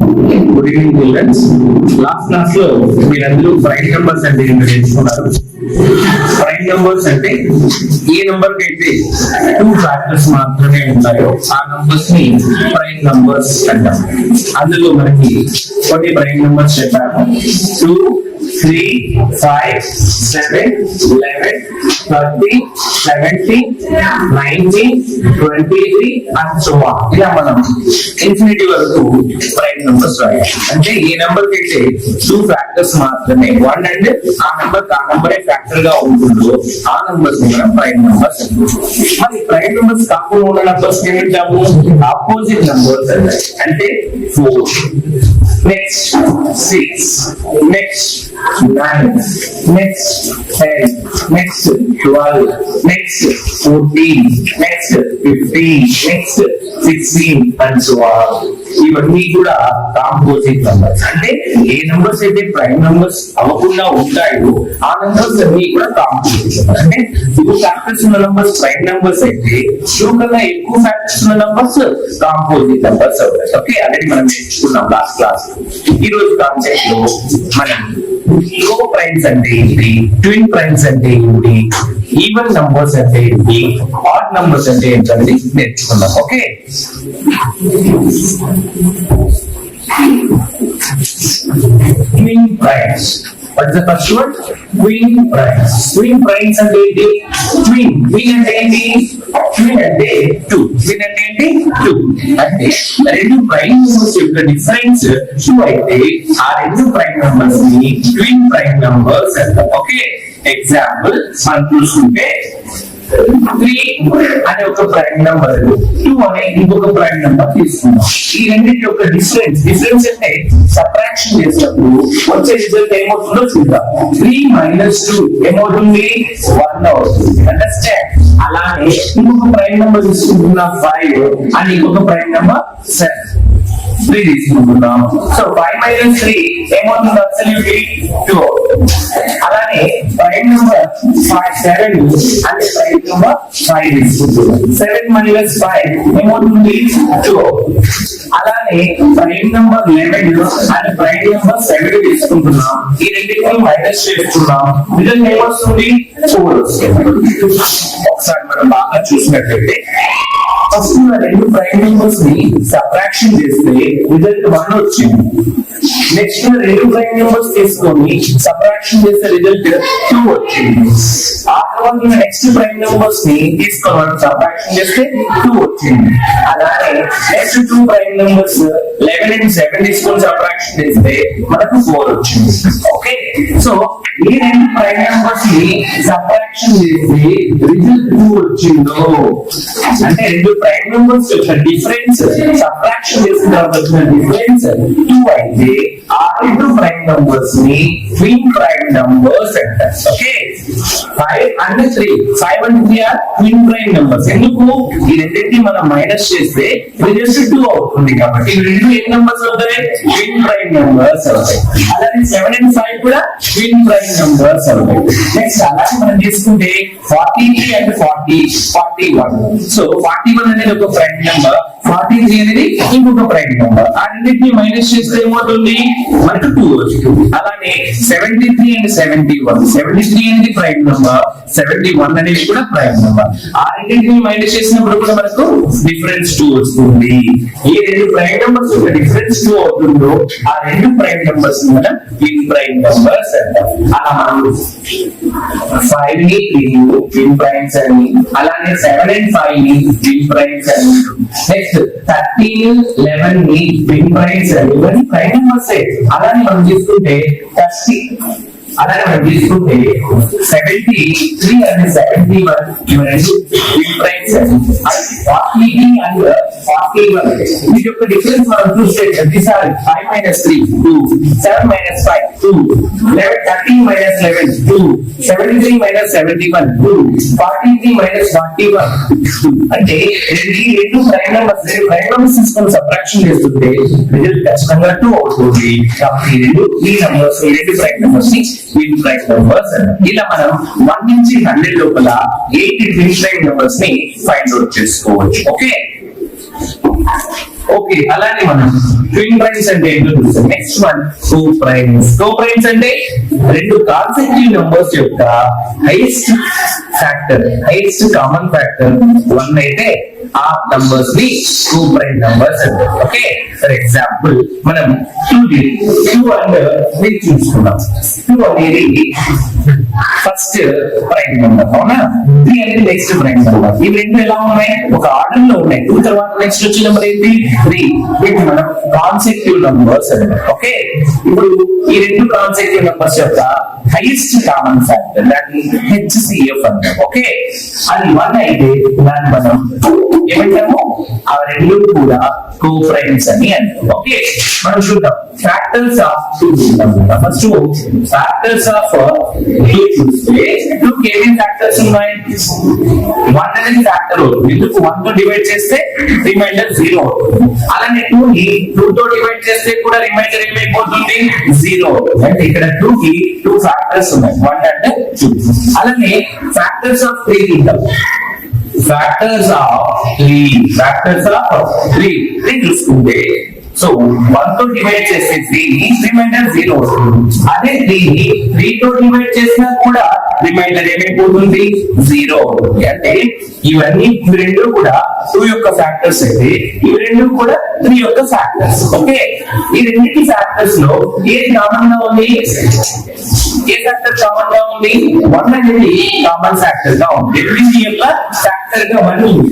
Good evening childrens. Last class లో మీరందరూ prime numbers అంటే ఏంటో నేర్చుకున్నారు. ప్రైమ్ నంబర్స్ అంటే ఏ నంబర్ కి అయితే 2 ఫ్యాక్టర్స్ మాత్రమే ఉంటాయో ఆ నంబర్స్ ని ప్రైమ్ నంబర్స్ అంటాం. అందులో మనకి కొన్ని ప్రైమ్ నంబర్స్ చెప్పాము. 2, 3, 5, 7, 11, 30, 70, 90, 23 and so on. ఇలా మనం ఇన్ఫినిటీ వరకు ప్రైమ్ నంబర్స్ రాయాలి. అంటే ఏ నంబర్ కి అయితే 2 ఫ్యాక్టర్స్ మాత్రమే 1 అండ్ ఆ నంబరే ఫ్యాక్టర్ గా ఉంటుందో ఆ నంబర్స్ మనం ప్రైమ్ నంబర్స్ అంటాం. మరి ప్రైమ్ నంబర్స్ కాకుండా ఉన్న నంబర్స్ ఏమిటాము? ఆపోజిట్ నంబర్స్ అంటారు. అంటే 4, next 6, next 9, next 10, next 12, next 14, next 15, next 16 and so on. ఇవన్నీ కూడా కాంపోజిట్ నంబర్స్. అంటే ఏ నంబర్స్ అయితే ప్రైమ్ నంబర్స్ అవ్వకుండా ఉంటాయో ఆ నంబర్స్ అన్ని కూడా కాంపోజిట్ నంబర్స్. అంటే 2 ఫ్యాక్టర్స్ ఉన్న నంబర్స్ ప్రైమ్ నంబర్స్ అయితే 2 కన్నా ఎక్కువ ఫ్యాక్టర్స్ ఉన్న నంబర్స్ కాంపోజిట్ నంబర్స్ అవుతాయి. ఓకే, అనేది మనం నేర్చుకున్నాం లాస్ట్ క్లాస్. ఈ రోజు కాన్సెప్ట్ లో మనం కో ప్రైమ్స్ అంటే ఏంటి, ట్విన్ ప్రైమ్స్ అంటే ఏంటి, ఈవెన్ నంబర్స్ అంటే ఏంటి, ఆడ్ నంబర్స్ అంటే ఏంటనేది నేర్చుకున్నాం. Okay, twin primes. What is the first one? Twin primes. Twin primes అంటే ఏంటి? Twin అంటే ఏంటి? Twin అంటే 2. Twin అంటే ఏంటి? 2. అంటే రెండు ప్రైమ్ నంబర్స్ యొక్క డిఫరెన్స్ 2 అయితే ఆ రెండు ప్రైమ్ నంబర్స్ ని ట్విన్ ప్రైమ్ నంబర్స్ అంటాం. ఓకే, ఎగ్జాంపుల్ మనం చూసుకుంటే 3 అనే ఒక ప్రైమ్ నంబర్, 2 అనే ఇంకొక ప్రైమ్ నంబర్ తీసుకున్నాం. ఈ రెండింటి యొక్క డిఫరెన్స్ అంటే సబ్ట్రాక్షన్ చేసినప్పుడు వచ్చే రిజల్ట్ ఏమవుతుందో చూద్దాం. 3 - 2 ఏమవుతుంది? 1 అవుతుంది. అండర్స్టాండ్? అలానే ఇంకొక ప్రైమ్ నంబర్ తీసుకుంటున్నా 5 అని ఇంకొక ప్రైమ్ నంబర్ 3 తీసుకుంటున్నాం. సో 5 - 3 ఏమవుతుంది? అబ్సల్యూట్లీ 2. అలానే ప్రైమ్ నంబర్ 7 అంటే ప్రైమ్ నంబర్ 5 తీసుకుంటున్నాం. 7 - 5 ఏమవుతుంది? 2. అలానే ప్రైమ్ నంబర్ 11 అంటే ప్రైమ్ నంబర్ 7 తీసుకుంటున్నాం. ఈ రెండింటిని మైనస్ చేస్తున్నాం. రిజల్ట్ ఏమొస్తుంది? 4 వస్తుంది. ఒకసారి మనం బాగా చూసినట్లయితే ఫస్ట్ రెండు ప్రైమ్ నంబర్స్ ని సబ్ట్రాక్షన్ చేస్తే రిజల్ట్ 1 వచ్చింది. నెక్స్ట్ రెండు ప్రైమ్ నంబర్స్ తీసుకొని సబ్ట్రాక్షన్ చేస్తే రిజల్ట్ 2 వచ్చింది. ఆ తర్వాత నెక్స్ట్ ప్రైమ్ నంబర్స్ ని తీసుకొని సబ్ట్రాక్షన్ చేస్తే 2 వచ్చింది. అలానే నెక్స్ట్ 2 ప్రైమ్ నంబర్స్ 11 and 7 తీసుకొని సబ్ట్రాక్షన్ చేస్తే మనకు 4 వచ్చింది. ఓకే, సో ఈ రెండు ప్రైమ్ నంబర్స్ ని సబ్ట్రాక్షన్ చేస్తే రిజల్ట్ 2 వచ్చిందో అంటే రెండు ప్రైమ్ నంబర్స్ యొక్క డిఫరెన్స్ సబ్ట్రాక్షన్ చేసిన తర్వాత వచ్చిన డిఫరెన్స్ 2 అయితే ఆ రెండు ప్రైమ్ నంబర్స్ ని ట్విన్ ప్రైమ్ నంబర్స్ అంటారు. Okay, 5 and 3 are twin prime numbers. ఎందుకు? ఈ రెండింటిని మనం మైనస్ చేస్తే రిజల్ట్ 2 అవుతుంది కాబట్టి ఈ రెండు ఏ నంబర్స్ అవుతాయి? ట్విన్ ప్రైమ్ నంబర్స్ అవుతాయి. అలాగే 7 and 5 కూడా ట్విన్ ప్రైమ్ నంబర్స్ అవుతాయి. నెక్స్ట్ అలాగే మనం తీసుకుంటే 43 and 41. సో 41 అనేది ఒక ప్రైమ్ నంబర్, 43 అనేది ఇంకొక ప్రైమ్ నంబర్. ఆ రెండింటిని మైనస్ చేస్తే ఏమవుతుంది? మనకు 2 వస్తుంది. అలానే 73 and 71. 73 అనేది ప్రైమ్ నంబర్, 71 అనేది కూడా ప్రైమ్ నంబర్. ఆ రెండింటిని మైనస్ చేసినప్పుడు కూడా మనకు డిఫరెన్స్ 2 వస్తుంది. ఈ రెండు ప్రైమ్ నంబర్స్ యొక్క డిఫరెన్స్ 2 అవుతుందో ఆ రెండు ప్రైమ్ నంబర్స్ మనం ట్విన్ ప్రైమ్ నంబర్స్ అంటాం. అలా మనం 5 ని ట్విన్ ప్రైమ్స్ అని, అలానే 7 and 5 ని ట్విన్ ప్రైమ్స్ అని, నెక్స్ట్ 13, 11 ని ట్విన్ ప్రైమ్స్ అని. ఇవన్నీ ప్రైమ్ నంబర్స్. అలానే మనం తీసుకుంటే 30, అలానే మనం తీసుకుంటే 73 and 71 ఇవి రెండు ట్విన్ ప్రైమ్స్ అని. 40 and 41 వీటి యొక్క డిఫరెన్స్ మనం చూస్తే ప్రతిసారి 5 - 3 2, 7 - 5 2, 13 - 11 2, 73 - 71 2, 43 - 41 అంటే ఈ రెండు ప్రైమ్ నంబర్స్ తీసుకొని సబ్ట్రాక్షన్ చేస్తుంటే రిజల్ట్ ఖచ్చితంగా 2 అవుతుంది. కాబట్టి ఈ నంబర్స్ ఈ రెండు ప్రైమ్ నంబర్స్ ని ట్విన్ ప్రైమ్ నంబర్స్. ఇలా మనం 1 నుంచి 100 లోపల 8 ట్విన్ ప్రైమ్ నంబర్స్ ని ఫైండ్ అవుట్ చేసుకోవచ్చు. ఓకే, ఓకే, అలానే మనం ట్విన్ ప్రైమ్స్ అంటే ఏంటో చూస్తాం. Next one co primes. Co primes అంటే రెండు కాన్సెక్టివ్ నంబర్స్ యొక్క highest factor, highest common factor 1 అయితే ఆ నంబర్స్ ని కో ప్రైమ్ నంబర్స్ అంటారు. ఓకే, ఫర్ ఎగ్జాంపుల్ మనం 2 అండ్ మీరు చూసుకున్నాం. 2 అనేది ఫస్ట్ ప్రైమ్ నెంబర్, అవునా? 3 అనేది నెక్స్ట్ ప్రైమ్ నెంబర్. ఈ రెండు ఎలా ఉన్నాయి? ఒక ఆర్డర్ లో ఉన్నాయి. 2 తర్వాత నెక్స్ట్ వచ్చే నెంబర్ ఏంటి? 3. వీటిని మనం కాన్సెక్టివ్ నంబర్స్ అంటారు. ఓకే, ఇప్పుడు ఈ రెండు కాన్సెక్టివ్ నంబర్స్ యొక్క హైయెస్ట్ కామన్ ఫ్యాక్టర్ దాన్ని HCF అంటాం. ఓకే, అది 1 అయితే దాన్ని మనం ఏమంటాము? ఆ రెండు కూడా కో ప్రైమ్స్ అని అంటాం. ఓకే, మనం చూద్దాం factors of 2. First factors of 2 చూస్తే 2 కి ఏమేం ఫ్యాక్టర్స్ ఉన్నాయి? 1 అనేది ఫ్యాక్టర్ అవుతుంది. ఎందుకు? 1 తో డివైడ్ చేస్తే రిమైండర్ 0 అవుతుంది. అలానే 2 ని 2 తో డివైడ్ చేస్తే కూడా రిమైండర్ ఏమైపోతుంది? 0. అంటే ఇక్కడ 2 కి 2 ఫ్యాక్టర్స్ ఉన్నాయి, 1 అండ్ 2. అలానే ఫ్యాక్టర్స్ ఆఫ్ 3 చూద్దాం. ఫ్యాక్టర్స్ ఆఫ్ 3 చూసుకుంటే సో 1 తో డివైడ్ చేస్తే 3 ని రిమైండర్ 0 వస్తుంది. అదే 3 ని 3 తో డివైడ్ చేసినా కూడా రిమైండర్ ఏమైపోతుంది? 0 అవుతుంది. అంటే ఇవన్నీ రెండు కూడా 2 యొక్క ఫ్యాక్టర్స్ అయితే ఇవి రెండు కూడా 3 యొక్క ఫ్యాక్టర్స్. ఓకే, ఈ రెండింటి ఫ్యాక్టర్స్ లో ఏది కామన్ గా ఉంది? ఏ ఫ్యాక్టర్ కామన్ గా ఉంది? 1 అనేది కామన్ ఫ్యాక్టర్ గా ఉంది. రెండింటి యొక్క ఫ్యాక్టర్ గా 1 ఉంది.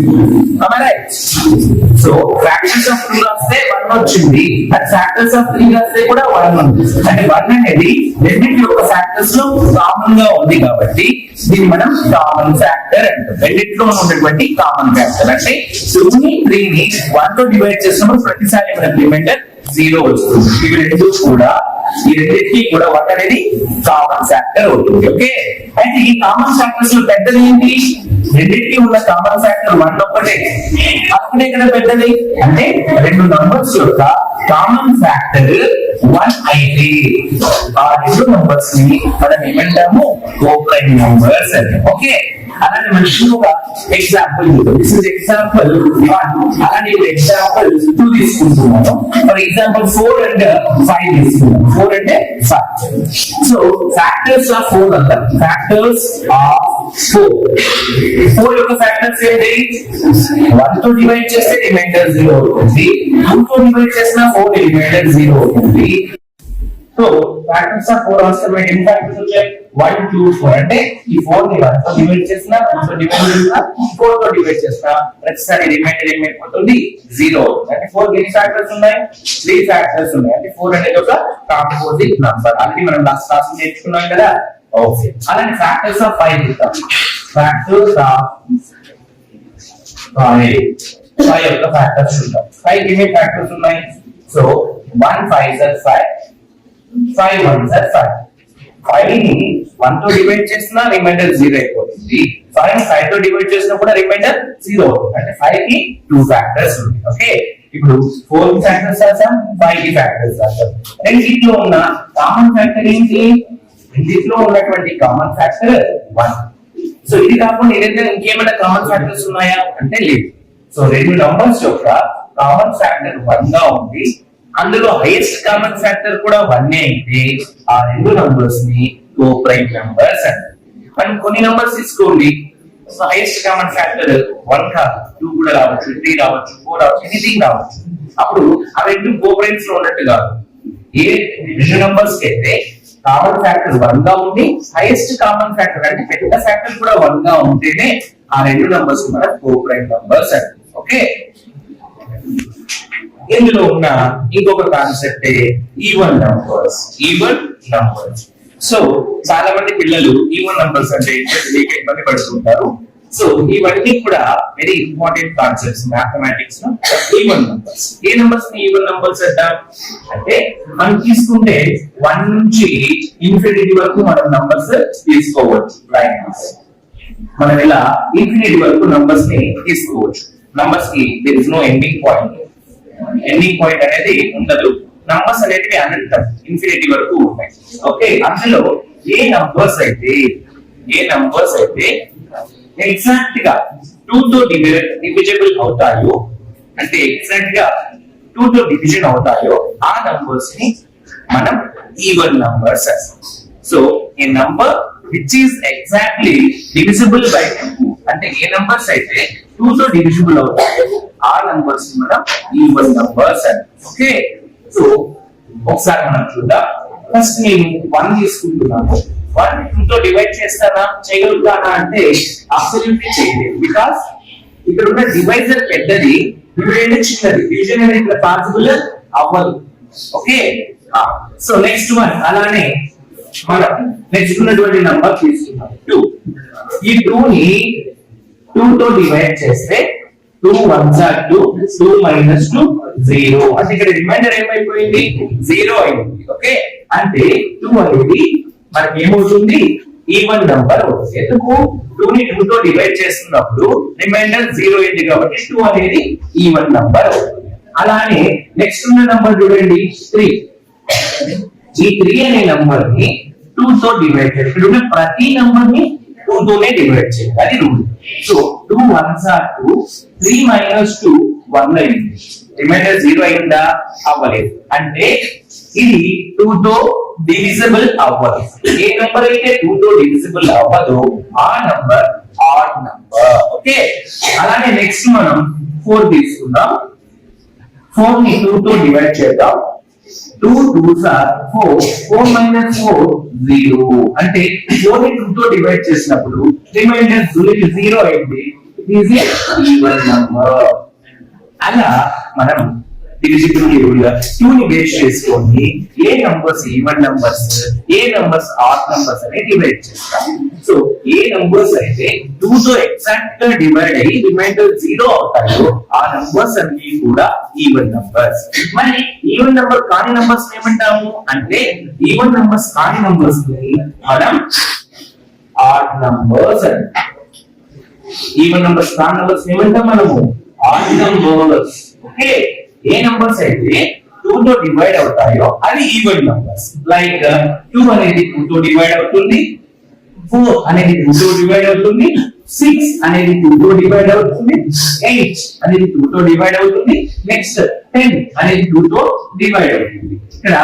సో ఫ్యాక్టర్స్ ఆఫ్ 2 రాస్తే 1 వచ్చింది, అది ఫ్యాక్టర్స్ ఆఫ్ 3 రాస్తే కూడా 1 ఉంది. అంటే 1 అనేది రెండింటి యొక్క ఫ్యాక్టర్స్ లో కామన్ గా ఉంది కాబట్టి దీన్ని మనం కామన్ ఫ్యాక్టర్ అంటాం. రెండింటిలో ఉన్నటువంటి కామన్ ఫ్యాక్టర్ అంటే 2 ని 3 ని 1 తో డివైడ్ చేసినప్పుడు ప్రతిసారి మనకి రిమైండర్ 0 వస్తుంది. ఇవి రెండు కూడా ఈ రెండింటికి కూడా 1 అనేది కామన్ ఫ్యాక్టర్ అవుతుంది. ఓకే, అయితే ఈ కామన్ ఫ్యాక్టర్స్ లో పెద్దది ఏంటి? రెండింటికి ఉన్న కామన్ ఫ్యాక్టర్ 1 ఒక్కటే. అక్కడే కదా పెద్దది. అంటే రెండు నంబర్స్ యొక్క కామన్ ఫ్యాక్టర్ 1 అయితే ఆ రెండు నంబర్స్ ని మనం ఏమంటాము? కో ప్రైమ్ నంబర్స్ అని. ఓకే, అలానే మనం ఒక ఎగ్జాంపుల్ దిస్ ఇస్ ఎగ్జాంపుల్ 1. అలానే ఎగ్జాంపుల్ 2 తీసుకుంటున్నాము. ఫర్ ఎగ్జాంపుల్ 4 అండ్ 5 తీసుకున్నాం. 4 అంటే 5. సో ఫ్యాక్టర్స్ ఆఫ్ 4 అంటారు. ఫ్యాక్టర్స్ ఆఫ్ 4 యొక్క ఫ్యాక్టర్స్ ఏంటి? 1 తో డివైడ్ చేస్తే రిమైండర్ 0 అవుతుంది. 2 తో డివైడ్ చేసినా 4 రిమైండర్ 0 అవుతుంది. సో ఫ్యాక్టర్స్ ఆఫ్ 4 అవసరం ఎన్ని ఫ్యాక్టర్స్ వచ్చాయి? 1 2 4. అంటే ఈ 4 ని 1 తో డివైడ్ చేసినా 2 తో డివైడ్ చేసినా 4 తో డివైడ్ చేసినా ప్రతిసారి రిమైండర్ ఏమైపోతుంది? 0. అంటే 4 కి ఎన్ని ఫ్యాక్టర్స్ ఉన్నాయి? 3 ఫ్యాక్టర్స్ ఉన్నాయి. అంటే 4 అనేది ఒక కాంపోజిట్ నంబర్. ఆల్రెడీ మనం లాస్ట్ క్లాస్ నేర్చుకున్నాం కదా. ఓకే, అలానే ఫ్యాక్టర్స్ ఆఫ్ 5 చూద్దాం. ఫ్యాక్టర్స్ ఆఫ్ 5 యొక్క ఫ్యాక్టర్స్ చూద్దాం. 5 కి ఎన్ని ఫ్యాక్టర్స్ ఉన్నాయి? So 1 5 is 5, 5 1 is 5. 5 ని 1 తో డివైడ్ చేసినా రిమైండర్ 0 అయిపోతుంది. 5 తో డివైడ్ చేసినా కూడా రిమైండర్ 0. అంటే 5 కి 2 ఫ్యాక్టర్స్ ఉన్నాయి. ఓకే, ఇప్పుడు 4 కి ఫ్యాక్టర్స్ రాసాం, 5 కి ఫ్యాక్టర్స్ రాసాం. రెండిట్లో ఉన్న కామన్ ఫ్యాక్టర్ ఏంటి? రెండిట్లో ఉన్నటువంటి కామన్ ఫ్యాక్టర్ 1. సో ఇది కాకుండా ఏదైనా ఇంకేమైనా కామన్ ఫ్యాక్టర్స్ ఉన్నాయా అంటే లేదు. సో రెండు నంబర్స్ యొక్క కామన్ ఫ్యాక్టర్ 1 గా ఉంది. అందులో హైయెస్ట్ కామన్ ఫ్యాక్టర్ కూడా 1 అయితే ఆ రెండు నంబర్స్ ని కో ప్రైమ్ నంబర్స్ అంటారు. మనం కొన్ని నంబర్స్ తీసుకోండి, హైయెస్ట్ కామన్ ఫ్యాక్టర్ 1 కాదు, 2 కూడా రావచ్చు, 3 రావచ్చు, 4 రావచ్చు, ఎనీథింగ్ రావచ్చు. అప్పుడు ఆ రెండు కో ప్రైమ్స్ లో ఉన్నట్టు కాదు. ఏ రెండు నంబర్స్ కి అయితే కామన్ ఫ్యాక్టర్ 1 గా ఉంది, హైయెస్ట్ కామన్ ఫ్యాక్టర్ అంటే పెద్ద ఫ్యాక్టర్ కూడా 1 గా ఉంటేనే ఆ రెండు నంబర్స్ మనం కో ప్రైమ్ నంబర్స్ అంటారు. ఓకే, ఇందులో ఉన్న ఇంకొక concept even numbers. Even numbers. So చాలా మంది పిల్లలు ఈవెన్ నంబర్స్ అంటే ఇబ్బంది పడుతుంటారు. సో ఇవన్నీ కూడా వెరీ ఇంపార్టెంట్ కాన్సెప్ట్స్ మ్యాథమెటిక్స్ లో. Even numbers. ఏ నంబర్స్ ని ఈవెన్ నంబర్స్ అంటాం అంటే మనం తీసుకుంటే 1 నుంచి ఇన్ఫినిటీ వరకు మనం నంబర్స్ తీసుకోవచ్చు. మనం ఇలా ఇన్ఫినిటీ వరకు నంబర్స్ ని తీసుకోవచ్చు. నంబర్స్ కి there is no ending point. Ending point అనేది ఉండదు. నంబర్స్ అనేటివి అనంతం, ఇన్ఫినిటీ వరకు ఉంటాయి. ఓకే, అందులో ఏ నంబర్స్ అయితే ఎగ్జాక్ట్ గా 2 తో డివిజిబుల్ అవుతాయో, అంటే ఎగ్జాక్ట్ గా 2 తో డివిజన్ అవుతాయో ఆ నంబర్స్ ని మనం ఈవెన్ నంబర్స్ అంటాం. So A number which is exactly divisible by 2 అంటే ఏ నంబర్స్ అయితే 2 తో డివిజిబుల్ అవుతాయో ఆ నంబర్స్ ని మనం ఈవెన్ నంబర్స్ అంటాం. ఓకే, సో ఒకసారి మనం చూద్దాం. ఫస్ట్ నేను 1 తీసుకుంటున్నాను. 1 2 తో డివైడ్ చేస్తానా, చేయగలుగుతానా అంటే అబ్సల్యూట్లీ చేయలేదు. బికాస్ ఇక్కడ ఉన్న డివైజర్ పెద్దది, డివైడర్ చిన్నది. డివిజన్ అనేది ఇక్కడ పాసిబుల్ అవ్వదు. ఓకే, సో నెక్స్ట్ వన్ అలానే మనం నెక్స్ట్ ఉన్నటువంటి నంబర్ తీసుకున్నాం 2. ఈ 2 ని 2 తో డివైడ్ చేస్తే 2 1s are 2, 2 minus 2 0. అంటే ఇక్కడ రిమైండర్ ఏమైపోయింది, 0 అయింది. ఓకే, అంటే 2 అనేది మనకి ఏమవుతుంది, ఈవెన్ నంబర్ అవుతుంది. ఎందుకు 2 ని 2 తో డివైడ్ చేస్తున్నప్పుడు రిమైండర్ 0 అయింది కాబట్టి 2 అనేది ఈవెన్ నంబర్ అవుతుంది. అలానే నెక్స్ట్ ఉన్న నంబర్ చూడండి 3. ఈ 3 అనే నంబర్ ని 2 తో డివైడ్ చేయాలి. ఇక్కడ ఉన్న ప్రతి నంబర్ ని 2 తోనే డివైడ్ చేయాలి, అది rule. So 2 1s are 2, 3 minus 2 1 అయింది. రిమైండర్ 0 అయిందా, అవ్వలేదు. అంటే ఇది 2 తో డివిజిబుల్ అవ్వదు. ఏ నంబర్ అయితే 2 తో డివిజిబుల్ అవ్వదో ఆ నంబర్ ఆడ్ నంబర్. ఓకే, అలానే నెక్స్ట్ మనం 4 తీసుకుందాం. 4 ని 2 తో డివైడ్ చేద్దాం. 2 2s are 4, 4 minus 4 0. అంటే 4 ని 2 తో డివైడ్ చేసినప్పుడు రిమైండర్ 0 అయింది. It is a even number. అలా మనం డివిజిబిలిటీ రూల్ 2 ని బేస్ చేసుకొని ఏ నంబర్స్ ఈవెన్ నంబర్స్, ఏ నంబర్స్ ఆడ్ నంబర్స్ అని డివైడ్ చేస్తాం. సో ఏ నంబర్స్ అయితే 2 తో ఎగ్జాక్ట్ గా డివైడ్ అయ్యి రిమైండర్ 0 అవుతాయో ఆ నంబర్స్ అన్ని కూడా ఈవెన్ నంబర్స్. మరి ఈవెన్ నంబర్ కాని నంబర్స్ ఏమంటాము అంటే, ఈవెన్ నంబర్స్ కాని నంబర్స్ ని మనం ఆడ్ నంబర్స్ అంటాం. ఈవెన్ నంబర్స్ కాని నంబర్స్ ఏమంటాం మనము, ఆడ్ నంబర్స్. ఓకే, ఏ నంబర్స్ అయితే 2 తో డివైడ్ అవుతాయో అది ఈవెన్ నంబర్స్. లైక్ 2 అనేది 2 తో డివైడ్ అవుతుంది, 4 అనేది 2 తో డివైడ్ అవుతుంది, 6 అనేది 2 తో డివైడ్ అవుతుంది, 8 అనేది 2 తో డివైడ్ అవుతుంది, నెక్స్ట్ 10 అనేది 2 తో డివైడ్ అవుతుంది. ఇక్కడ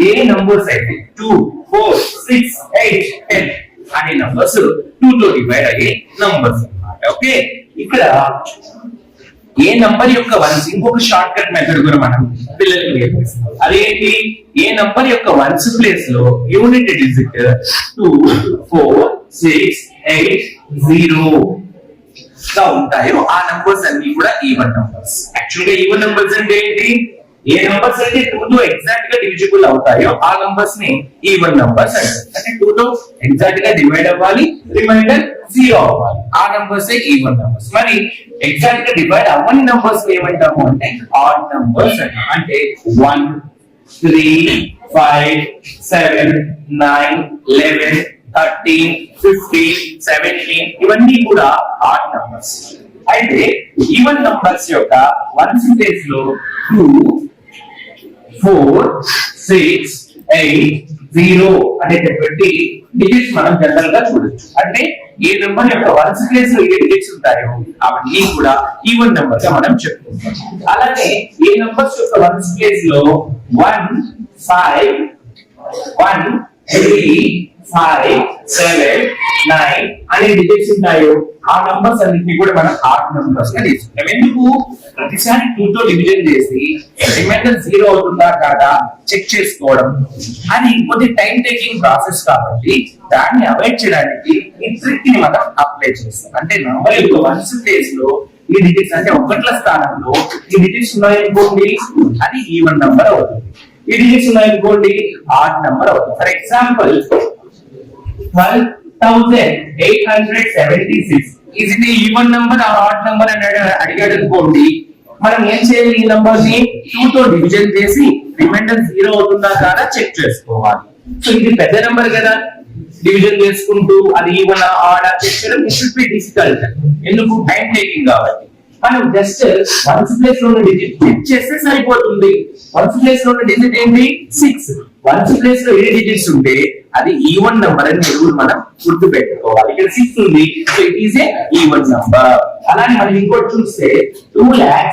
ఏ నంబర్స్ అయితే 2 4 6 8 10 అనే నంబర్స్ 2 తో డివైడ్ అయ్యే నంబర్స్ అన్నమాట. ఓకే, ఇక్కడ ఏ నంబర్ యొక్క వన్స్, ఇంకొక షార్ట్ కట్ మెథడ్ కూడా మనం పిల్లలకు నేర్పిస్తాం. అదేంటి, ఏ నంబర్ యొక్క వన్స్ ప్లేస్ లో యూనిట్ డిజిట్ 2 4 6 8 0 గా ఉంటాయో ఆ నంబర్స్ అన్ని కూడా ఈవెన్ నంబర్స్. యాక్చువల్ గా ఈవెన్ నంబర్స్ అంటే ఏంటి, ఏ నంబర్స్ అయితే 2 తో ఎగ్జాక్ట్ గా డివిజిబుల్ అవుతాయో ఆ నంబర్స్ ని ఈవెన్ నంబర్స్ అంటారు. అంటే 2 తో ఎగ్జాక్ట్ గా డివైడ్ అవ్వాలి, రిమైండర్ 0 అవ్వాలి, ఆ నంబర్స్ ఈవెన్ నంబర్స్. మరి ఎగ్జాక్ట్ గా డివైడ్ అవ్వని నంబర్స్ ఏమంటాము అంటే ఆడ్ నంబర్స్ అంటాం. అంటే 1 3 5 7 9 11 13 15 17 ఇవన్నీ కూడా ఆడ్ నంబర్స్. అయితే ఈవెన్ నంబర్స్ యొక్క వన్స్ ప్లేస్ లో 2 4 6 8 0 అనేటటువంటి డిజిట్స్ మనం జనరల్ గా చూడొచ్చు. అంటే ఏ నెంబర్ యొక్క వన్స్ ప్లేస్ లో ఏ డిజిట్స్ ఉంటాయో అవన్నీ కూడా ఈవెన్ నెంబర్ గా మనం చెప్పుకుంటాం. అలాగే ఏ నెంబర్స్ యొక్క వన్స్ ప్లేస్ లో 1 5 1 3 5 7 9 అనే డిజిట్స్ ఉంటాయో ఆ నంబర్స్ అన్నిటిని కూడా మనం ఆడ్ నంబర్స్ గా తీసుకుంటాం. ఎందుకు, ప్రతిసారి 2 తో డివిజన్ చేసి రిమైండర్ 0 అవుతుందా కాదా చెక్ చేసుకోవడం అది కొద్ది టైం టేకింగ్ ప్రాసెస్ కాబట్టి దాన్ని అవాయిడ్ చేయడానికి ఈ ట్రిక్ ని మనం అప్లై చేస్తాం. అంటే నంబర్ యొక్క వన్స్ ప్లేస్ లో ఈ డిజిట్స్ అంటే ఒకట్ల స్థానంలో ఈ డిజిట్స్ ఉన్నాయనుకోండి అది ఈవెన్ నంబర్ అవుతుంది, ఈ డిజిట్స్ ఉన్నాయనుకోండి ఆడ్ నంబర్ అవుతుంది. For example 12,876 is it even number or odd number అని అడిగాడు అనుకోండి, మనం ఏం చేయాలి, ఈ నంబర్ ని 2 తో డివిజన్ చేసి రిమైండర్ 0 అవుతుందా కాదా చెక్ చేసుకోవాలి. సో ఇది పెద్ద నంబర్ కదా, డివిజన్ చేసుకుంటూ అది ఈవెన్ ఆడ్ చెక్ చేయడం ఇట్ షుడ్ బి డిఫికల్ట్. ఎందుకు, టైం టేకింగ్ కాబట్టి మనం జస్ట్ వన్స్ ప్లేస్ లో ఉన్న డిజిట్ చెక్ చేస్తే సరిపోతుంది. వన్స్ ప్లేస్ లో ఉన్న డిజిట్ ఏంటి 6, వన్స్ ప్లేస్ లో ఏ డిజిట్స్ ఉంటే అది ఈవెన్ నంబర్ అని రూల్ మనం గుర్తు పెట్టుకోవాలి. ఇక్కడ 6 ఉంది, so it is a even number. అలానే మనం ఇంకోటి చూస్తే 2,00,000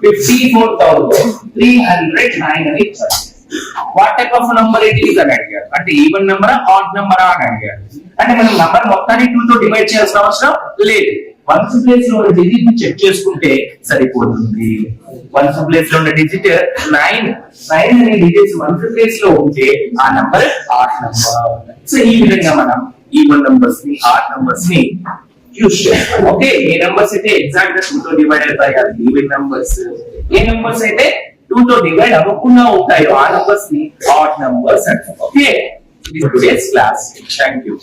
54,309 అని ఇచ్చారు. What type of number it is అని అడిగారు. అంటే ఈవెన్ నెంబరా ఆడ్ నెంబరా అని అడిగారు. అంటే మనం నంబర్ మొత్తాన్ని 2 తో డివైడ్ చేయాల్సిన అవసరం లేదు. వన్స్ ప్లేస్ లో ఉన్న డిజిట్ చెక్ చేసుకుంటే సరిపోతుంది. వన్స్ ప్లేస్ లో ఉన్న డిజిట్ 9 అనే డిజిట్స్ వన్స్ ప్లేస్ లో ఉంటే ఆ నంబర్ ఆడ్ నంబర్. సో ఈ విధంగా మనం ఈవెన్ నంబర్స్ ని ఆడ్ నంబర్స్ ని యూస్ చేస్తాం. ఓకే, ఏ నంబర్స్ అయితే ఎగ్జాక్ట్ గా 2 తో డివైడ్ అవుతాయి అది ఈవెన్ నంబర్స్. ఏ నంబర్స్ అయితే 2 తో డివైడ్ అవ్వకుండా ఉంటాయో ఆ నంబర్స్ ని ఆడ్ నంబర్స్ అంటాం. Okay, this is today's class. Thank you.